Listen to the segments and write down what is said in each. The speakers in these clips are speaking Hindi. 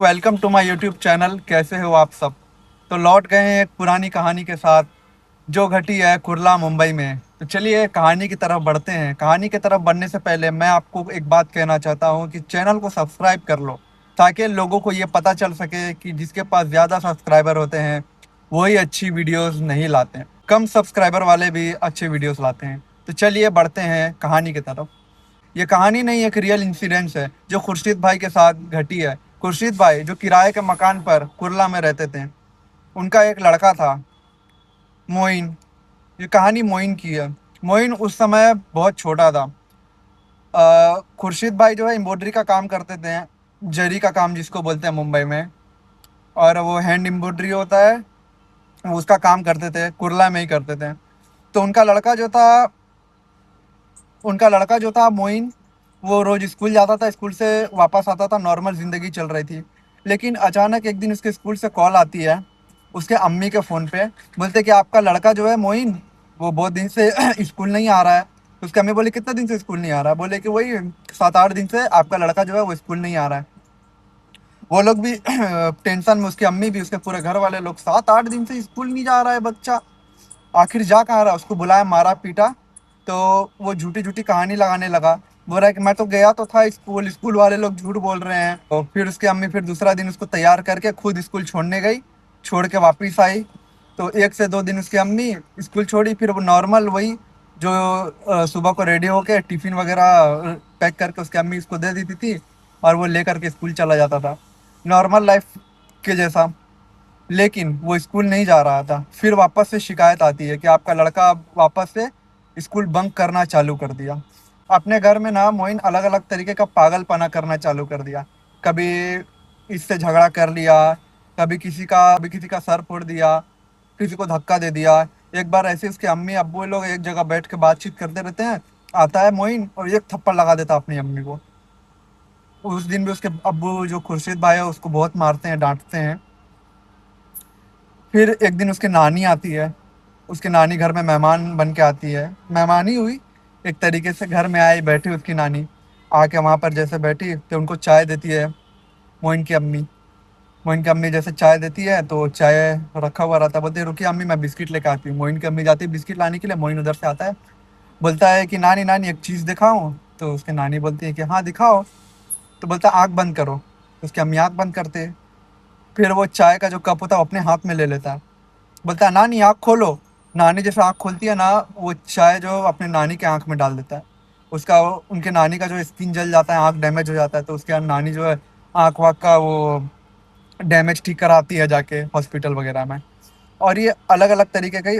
Welcome to my YouTube channel. कैसे हो आप सब? तो लौट गए हैं एक पुरानी कहानी के साथ जो घटी है कुर्ला मुंबई में। तो चलिए कहानी की तरफ बढ़ते हैं। कहानी की तरफ बढ़ने से पहले मैं आपको एक बात कहना चाहता हूँ कि चैनल को सब्सक्राइब कर लो, ताकि लोगों को ये पता चल सके कि जिसके पास ज़्यादा सब्सक्राइबर होते हैं वही अच्छी वीडियोस नहीं लाते हैं, कम सब्सक्राइबर वाले भी अच्छे वीडियोस लाते हैं। तो चलिए बढ़ते हैं कहानी की तरफ। ये कहानी नहीं, एक रियल इंसिडेंस है जो खुर्शीद भाई के साथ घटी है। खुर्शीद भाई जो किराए के मकान पर कुर्ला में रहते थे, उनका एक लड़का था, मोइन। ये कहानी मोइन की है। मोइन उस समय बहुत छोटा था। खुर्शीद भाई जो है एम्ब्रॉयडरी का काम करते थे, जरी का काम जिसको बोलते हैं मुंबई में। और वो हैंड एम्ब्रॉयडरी होता है, वो उसका काम करते थे, कुर्ला में ही करते थे। तो उनका लड़का जो था मोइन, वो रोज स्कूल जाता था, स्कूल से वापस आता था, नॉर्मल ज़िंदगी चल रही थी। लेकिन अचानक एक दिन उसके स्कूल से कॉल आती है, उसके अम्मी के फ़ोन पे। बोलते कि आपका लड़का जो है मोइन, वो बहुत दिन से स्कूल नहीं आ रहा है। तो उसकी अम्मी बोली कितने दिन से स्कूल नहीं आ रहा है? बोले कि वही 7-8 दिन से आपका लड़का जो है वो स्कूल नहीं आ रहा है। वो लोग भी टेंशन में, उसकी अम्मी भी, उसके पूरे घर वाले लोग, 7-8 दिन से स्कूल नहीं जा रहा है बच्चा, आखिर जा कहाँ रहा? उसको बुलाया, मारा पीटा। तो वो झूठी झूठी कहानी लगाने लगा। बोल रहा है कि मैं तो गया तो था स्कूल, स्कूल वाले लोग झूठ बोल रहे हैं। तो फिर उसकी अम्मी फिर दूसरा दिन उसको तैयार करके खुद स्कूल छोड़ने गई, छोड़ के वापिस आई। तो 1 से 2 दिन उसकी अम्मी स्कूल छोड़ी, फिर वो नॉर्मल वही जो सुबह को रेडी होके टिफिन वगैरह पैक करके उसकी अम्मी उसको दे देती थी, और वो लेकर के स्कूल चला जाता था, नॉर्मल लाइफ के जैसा। लेकिन वो स्कूल नहीं जा रहा था। फिर वापस से शिकायत आती है कि आपका लड़का वापस से स्कूल बंक करना चालू कर दिया। अपने घर में ना मोइन अलग अलग तरीके का पागलपना करना चालू कर दिया। कभी इससे झगड़ा कर लिया, कभी किसी का सर फोड़ दिया, किसी को धक्का दे दिया। एक बार ऐसे उसके अम्मी अब्बू लोग एक जगह बैठ के बातचीत करते रहते हैं, आता है मोइन और एक थप्पड़ लगा देता अपनी अम्मी को। उस दिन भी उसके अब्बू जो खुर्शीद भाई है उसको बहुत मारते हैं, डांटते हैं। फिर एक दिन उसकी नानी आती है, उसकी नानी घर में मेहमान बन के आती है, मेहमान ही हुई एक तरीके से, घर में आई बैठी उसकी नानी। आके वहाँ पर जैसे बैठी तो उनको चाय देती है मोइन की अम्मी। मोइन की अम्मी जैसे चाय देती है तो चाय रखा हुआ रहता है, बोलती है रुकिए अम्मी मैं बिस्किट लेकर आती हूँ। मोइन की अम्मी जाती है बिस्किट लाने के लिए, मोइन उधर से आता है, बोलता है कि नानी नानी एक चीज़ दिखाऊं? तो उसकी नानी बोलती है कि हाँ दिखाओ। तो बोलता है आँख बंद करो। तो उसकी अम्मी आँख बंद करते हैं। फिर वो चाय का जो कप होता है वो अपने हाथ में ले लेता है, बोलता है नानी आँख खोलो। नानी जैसे आँख खोलती है ना, वो चाय जो अपने नानी के आँख में डाल देता है। उसका उनके नानी का जो स्किन जल जाता है, आँख डैमेज हो जाता है। तो उसके नानी जो है आँख वाँख का वो डैमेज ठीक कराती है जाके हॉस्पिटल वगैरह में। और ये अलग अलग तरीके का ही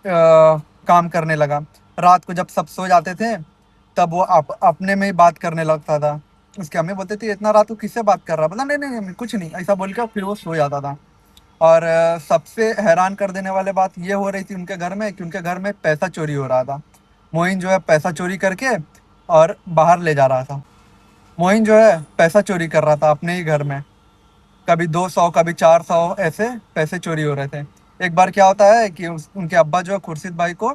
काम करने लगा। रात को जब सब सो जाते थे तब वो अपने में ही बात करने लगता था। उसके अम्मी बोलते थे इतना रात को किससे बात कर रहा? बोला नहीं नहीं नहीं, कुछ नहीं, ऐसा बोल के फिर वो सो जाता था। और सबसे हैरान कर देने वाली बात ये हो रही थी उनके घर में कि उनके घर में पैसा चोरी हो रहा था। मोइन जो है पैसा चोरी करके और बाहर ले जा रहा था। मोइन जो है पैसा चोरी कर रहा था अपने ही घर में। कभी 200, कभी 400 ऐसे पैसे चोरी हो रहे थे। एक बार क्या होता है कि उनके अब्बा जो है खुर्शीद भाई को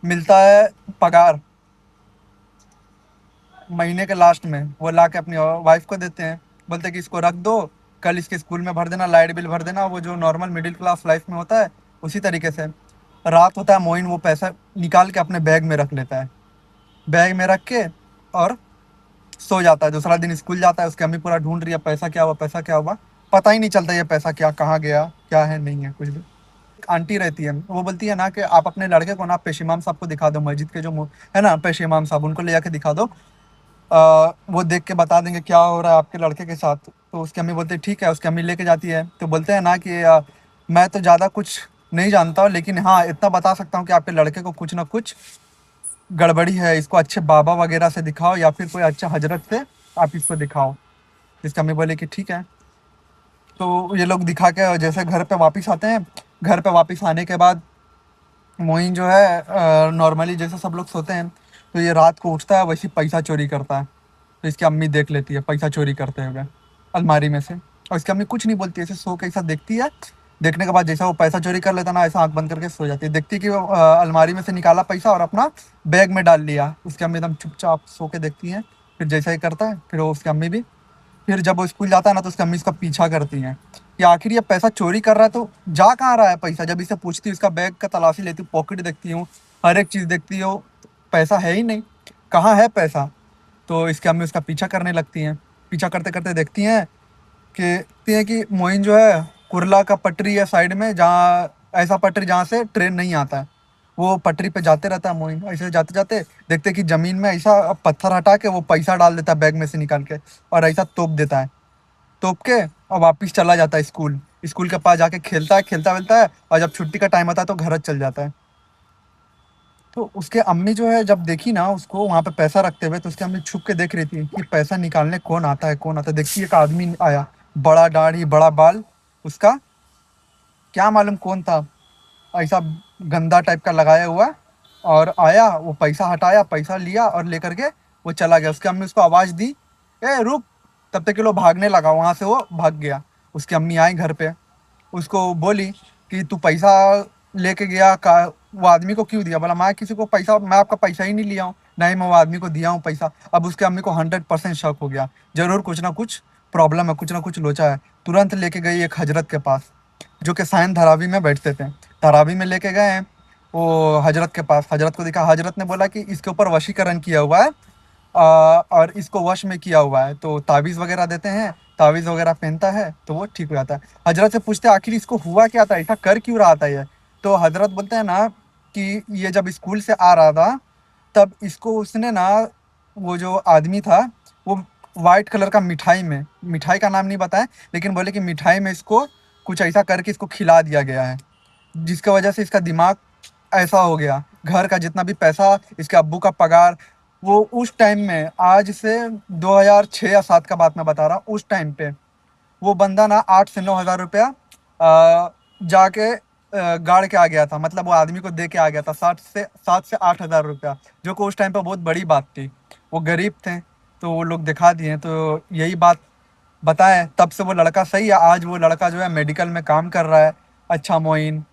मिलता है पगार, महीने के लास्ट में वो ला के अपनी वाइफ को देते हैं। बोलते हैं कि इसको रख दो, कल इसके स्कूल में भर देना, लाइट बिल भर देना, वो जो नॉर्मल मिडिल क्लास लाइफ में होता है उसी तरीके से। रात होता है, मोइन वो पैसा निकाल के अपने बैग में रख लेता है, बैग में रख के और सो जाता है। दूसरा दिन स्कूल जाता है, उसकी अम्मी पूरा ढूंढ रही है पैसा क्या हुआ, पैसा क्या हुआ। पता ही नहीं चलता ये पैसा क्या कहाँ गया, क्या है नहीं है कुछ भी। एक आंटी रहती है, वो बोलती है ना कि आप अपने लड़के को ना पेश इमाम साहब को दिखा दो, मस्जिद के जो है ना पेश इमाम साहब, उनको ले जाके दिखा दो। वो देख के बता देंगे क्या हो रहा है आपके लड़के के साथ। तो उसकी अम्मी बोलती है ठीक है। उसकी अम्मी लेके जाती है। तो बोलते हैं ना कि मैं तो ज़्यादा कुछ नहीं जानता हूँ, लेकिन हाँ इतना बता सकता हूँ कि आपके लड़के को कुछ ना कुछ गड़बड़ी है, इसको अच्छे बाबा वगैरह से दिखाओ या फिर कोई अच्छा हजरत से आप इसको दिखाओ। इसकी अम्मी बोले कि ठीक है। तो ये लोग दिखा के जैसे घर पे वापस आते हैं, घर पे वापस आने के बाद मोइन जो है नॉर्मली जैसे सब लोग सोते हैं, तो ये रात को उठता है वैसे पैसा चोरी करता है। तो इसकी अम्मी देख लेती है पैसा चोरी करते हुए अलमारी में से, और इसकी अम्मी कुछ नहीं बोलती, ऐसे सो के ऐसा देखती है। देखने के बाद जैसा वो पैसा चोरी कर लेता ना, ऐसा आंख बंद करके सो जाती है। देखती है कि वो अलमारी में से निकाला पैसा और अपना बैग में डाल लिया। उसकी अम्मी एकदम चुपचाप सो के देखती है। फिर जैसा ही करता है फिर वो उसकी अम्मी भी फिर जब वो स्कूल जाता है ना तो उसकी अम्मी इसका पीछा करती हैं कि आखिर ये पैसा चोरी कर रहा है तो जा कहाँ रहा है पैसा। जब इसे पूछती हूँ, इसका बैग का तलाशी लेती हूँ, पॉकेट देखती हूँ, हर एक चीज़ देखती हूँ, पैसा है ही नहीं, कहाँ है पैसा। तो इसकी अम्मी उसका पीछा करने लगती हैं। पीछा करते करते देखती हैं कि मोइन जो है, कुरला का पटरी है साइड में, जहाँ ऐसा पटरी जहाँ से ट्रेन नहीं आता है, वो पटरी पे जाते रहता है मोइन। ऐसे जाते जाते देखते कि जमीन में ऐसा पत्थर हटा के वो पैसा डाल देता है बैग में से निकाल के, और ऐसा तोप देता है। तोप के और वापिस चला जाता है स्कूल। स्कूल के पास जाके खेलता है, खेलता वेलता है, और जब छुट्टी का टाइम होता है तो घर चल जाता है। तो उसके अम्मी जो है जब देखी ना उसको वहां पे पैसा रखते हुए, तो उसकी अम्मी छुप के देख रही थी कि पैसा निकालने कौन आता है, कौन आता है। देखती एक आदमी आया, बड़ा दाढ़ी बड़ा बाल उसका, क्या मालूम कौन था, ऐसा गंदा टाइप का लगाया हुआ। और आया, वो पैसा हटाया, पैसा लिया और लेकर के वो चला गया। उसकी अम्मी उसको आवाज़ दी, ए रुक। तब तक कि वो भागने लगा, वहाँ से वो भाग गया। उसकी अम्मी आई घर पे, उसको बोली कि तू पैसा लेके गया का, वो आदमी को क्यों दिया। बोला मैं किसी को पैसा, मैं आपका पैसा ही नहीं लिया हूँ, ना ही मैं वो आदमी को दिया हूँ पैसा। अब उसके अम्मी को 100% शक हो गया, जरूर कुछ ना कुछ प्रॉब्लम है, कुछ ना कुछ लोचा है। तुरंत लेके गई एक हजरत के पास, जो कि सायन धारावी में बैठते थे। धारावी में लेके गए हैं वो हजरत के पास। हजरत को दिखा, हजरत ने बोला कि इसके ऊपर वशीकरण किया हुआ है, और इसको वश में किया हुआ है, तो तावीज़ वगैरह देते हैं, तावीज़ वगैरह पहनता है तो वो ठीक हो जाता है। हजरत से पूछते हैं आखिर इसको हुआ क्या था, ऐसा कर क्यों रहा था ये। तो हजरत बोलते हैं ना कि ये जब स्कूल से आ रहा था तब इसको उसने ना, वो जो आदमी था वो वाइट कलर का मिठाई में, मिठाई का नाम नहीं बताया, लेकिन बोले कि मिठाई में इसको कुछ ऐसा करके इसको खिला दिया गया है, जिसकी वजह से इसका दिमाग ऐसा हो गया। घर का जितना भी पैसा, इसके अब्बू का पगार, वो उस टाइम में, आज से 2006 या 7 का बात मैं बता रहा हूँ, उस टाइम पे वो बंदा ना 8 से 9 हज़ार रुपया जाके गाड़ के आ गया था। मतलब वो आदमी को दे के आ गया था 7 से 8 हज़ार रुपया, जो कि उस टाइम पे बहुत बड़ी बात थी। वो गरीब थे तो वो लोग दिखा दिए। तो यही बात बताएं, तब से वो लड़का सही है। आज वो लड़का जो है मेडिकल में काम कर रहा है। अच्छा मोइन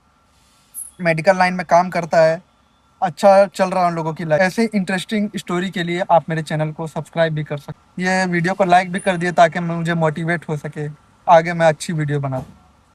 मेडिकल लाइन में काम करता है, अच्छा चल रहा है उन लोगों की लाइफ। ऐसे इंटरेस्टिंग स्टोरी के लिए आप मेरे चैनल को सब्सक्राइब भी कर सकते, ये वीडियो को लाइक भी कर दिए ताकि मुझे मोटिवेट हो सके आगे मैं अच्छी वीडियो बनाऊँ।